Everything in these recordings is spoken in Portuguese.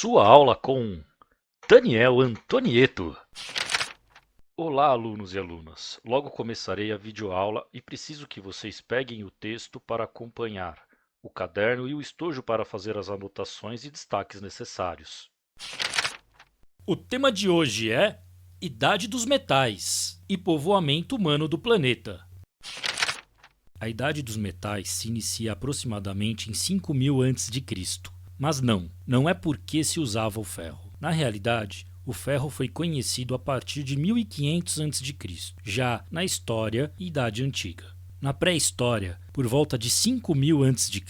Sua aula com Daniel Antonieto. Olá, alunos e alunas. Logo começarei a videoaula e preciso que vocês peguem o texto para acompanhar, o caderno e o estojo para fazer as anotações e destaques necessários. O tema de hoje é Idade dos Metais e Povoamento Humano do Planeta. A Idade dos Metais se inicia aproximadamente em 5000 a.C., mas não é porque se usava o ferro. Na realidade, o ferro foi conhecido a partir de 1500 a.C., já na História e Idade Antiga. Na pré-história, por volta de 5000 a.C.,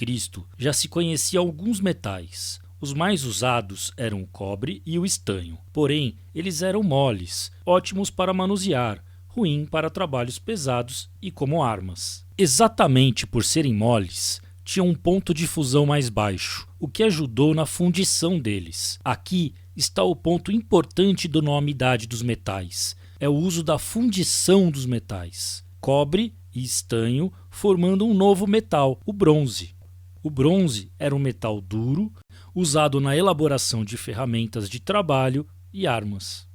já se conhecia alguns metais. Os mais usados eram o cobre e o estanho, porém, eles eram moles, ótimos para manusear, ruim para trabalhos pesados e como armas. Exatamente por serem moles, tinham um ponto de fusão mais baixo, o que ajudou na fundição deles. Aqui está o ponto importante do nome Idade dos Metais. É o uso da fundição dos metais. Cobre e estanho formando um novo metal, o bronze. O bronze era um metal duro, usado na elaboração de ferramentas de trabalho e armas.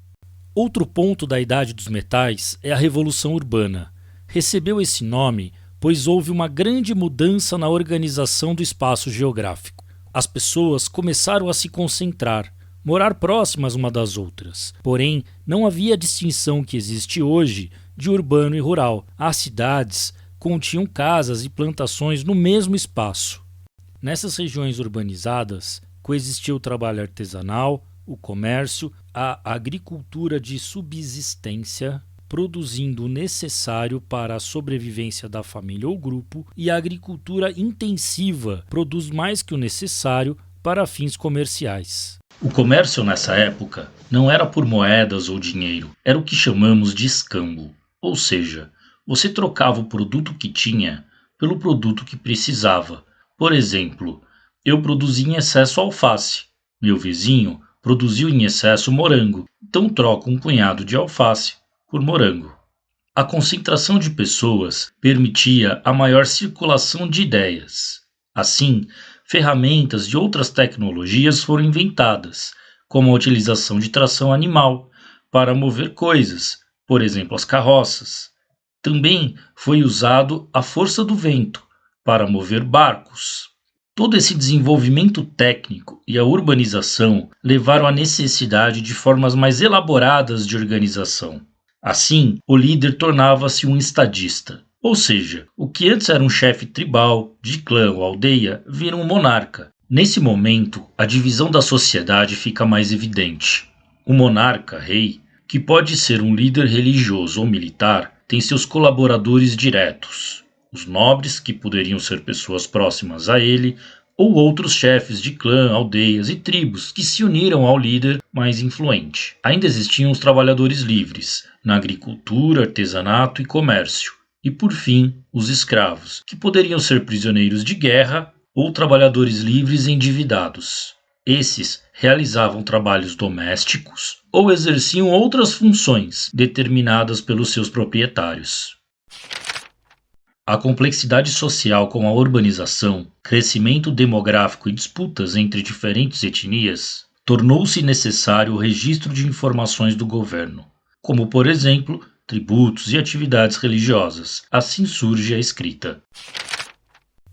Outro ponto da Idade dos Metais é a Revolução Urbana. Recebeu esse nome pois houve uma grande mudança na organização do espaço geográfico. As pessoas começaram a se concentrar, morar próximas uma das outras. Porém, não havia a distinção que existe hoje de urbano e rural. As cidades continham casas e plantações no mesmo espaço. Nessas regiões urbanizadas, coexistia o trabalho artesanal, o comércio, a agricultura de subsistência, produzindo o necessário para a sobrevivência da família ou grupo, e a agricultura intensiva produz mais que o necessário para fins comerciais. O comércio nessa época não era por moedas ou dinheiro, era o que chamamos de escambo, ou seja, você trocava o produto que tinha pelo produto que precisava. Por exemplo, eu produzi em excesso alface, meu vizinho produziu em excesso morango, então troco um punhado de alface por morango. A concentração de pessoas permitia a maior circulação de ideias. Assim, ferramentas de outras tecnologias foram inventadas, como a utilização de tração animal para mover coisas, por exemplo, as carroças. Também foi usado a força do vento para mover barcos. Todo esse desenvolvimento técnico e a urbanização levaram à necessidade de formas mais elaboradas de organização. Assim, o líder tornava-se um estadista, ou seja, o que antes era um chefe tribal, de clã ou aldeia, vira um monarca. Nesse momento, a divisão da sociedade fica mais evidente. O monarca, rei, que pode ser um líder religioso ou militar, tem seus colaboradores diretos, os nobres, que poderiam ser pessoas próximas a ele, ou outros chefes de clã, aldeias e tribos que se uniram ao líder mais influente. Ainda existiam os trabalhadores livres, na agricultura, artesanato e comércio. E por fim, os escravos, que poderiam ser prisioneiros de guerra ou trabalhadores livres endividados. Esses realizavam trabalhos domésticos ou exerciam outras funções determinadas pelos seus proprietários. A complexidade social com a urbanização, crescimento demográfico e disputas entre diferentes etnias tornou-se necessário o registro de informações do governo, como, por exemplo, tributos e atividades religiosas. Assim surge a escrita.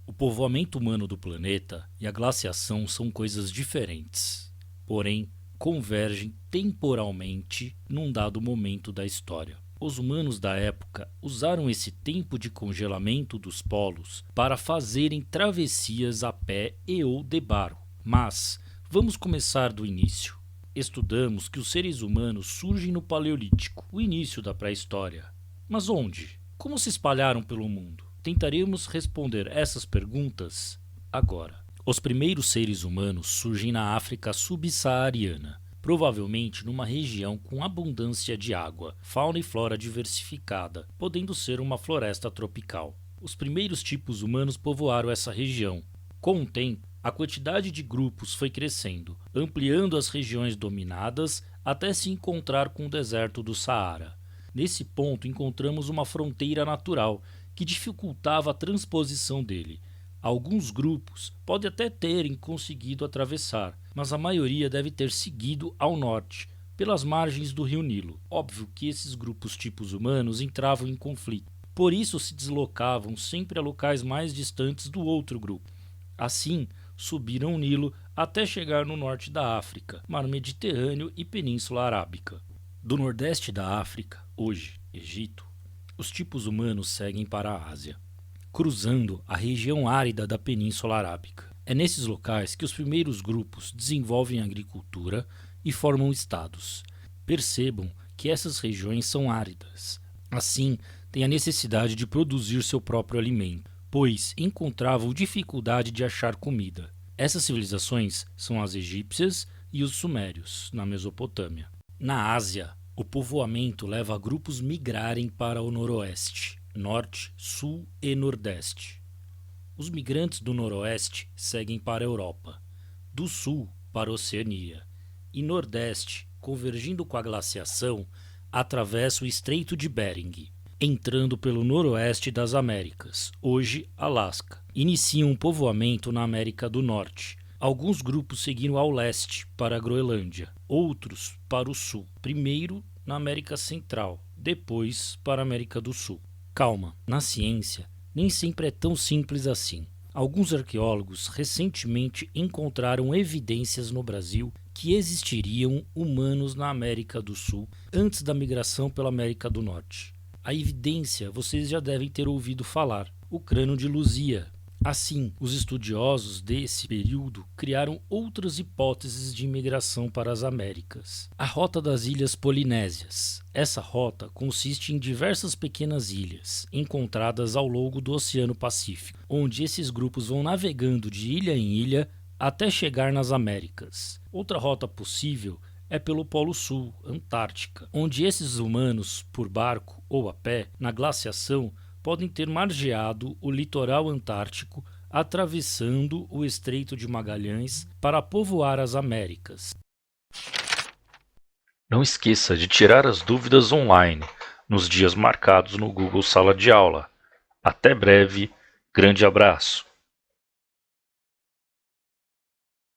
O povoamento humano do planeta e a glaciação são coisas diferentes, porém convergem temporalmente num dado momento da história. Os humanos da época usaram esse tempo de congelamento dos polos para fazerem travessias a pé e ou de barco. Mas vamos começar do início. Estudamos que os seres humanos surgem no Paleolítico, o início da pré-história. Mas onde? Como se espalharam pelo mundo? Tentaremos responder essas perguntas agora. Os primeiros seres humanos surgem na África subsaariana, provavelmente numa região com abundância de água, fauna e flora diversificada, podendo ser uma floresta tropical. Os primeiros tipos humanos povoaram essa região. Com o tempo, a quantidade de grupos foi crescendo, ampliando as regiões dominadas até se encontrar com o deserto do Saara. Nesse ponto encontramos uma fronteira natural que dificultava a transposição dele. Alguns grupos podem até terem conseguido atravessar, mas a maioria deve ter seguido ao norte, pelas margens do rio Nilo. Óbvio que esses grupos tipos humanos entravam em conflito, por isso se deslocavam sempre a locais mais distantes do outro grupo. Assim, subiram o Nilo até chegar no norte da África, Mar Mediterrâneo e Península Arábica. Do nordeste da África, hoje Egito, os tipos humanos seguem para a Ásia, cruzando a região árida da Península Arábica. É nesses locais que os primeiros grupos desenvolvem agricultura e formam estados. Percebam que essas regiões são áridas. Assim, têm a necessidade de produzir seu próprio alimento, pois encontravam dificuldade de achar comida. Essas civilizações são as egípcias e os sumérios, na Mesopotâmia. Na Ásia, o povoamento leva grupos migrarem para o noroeste, norte, sul e nordeste. Os migrantes do noroeste seguem para a Europa, do sul para a Oceania e nordeste, convergindo com a glaciação, atravessa o Estreito de Bering, entrando pelo noroeste das Américas, hoje Alasca. Iniciam um povoamento na América do Norte. Alguns grupos seguiram ao leste, para a Groenlândia, outros para o sul, primeiro na América Central, depois para a América do Sul. Calma, na ciência, nem sempre é tão simples assim. Alguns arqueólogos recentemente encontraram evidências no Brasil que existiriam humanos na América do Sul antes da migração pela América do Norte. A evidência vocês já devem ter ouvido falar, o crânio de Luzia. Assim, os estudiosos desse período criaram outras hipóteses de imigração para as Américas. A Rota das Ilhas Polinésias. Essa rota consiste em diversas pequenas ilhas, encontradas ao longo do Oceano Pacífico, onde esses grupos vão navegando de ilha em ilha até chegar nas Américas. Outra rota possível é pelo Polo Sul, Antártica, onde esses humanos, por barco ou a pé, na glaciação, podem ter margeado o litoral antártico, atravessando o Estreito de Magalhães para povoar as Américas. Não esqueça de tirar as dúvidas online, nos dias marcados no Google Sala de Aula. Até breve, grande abraço!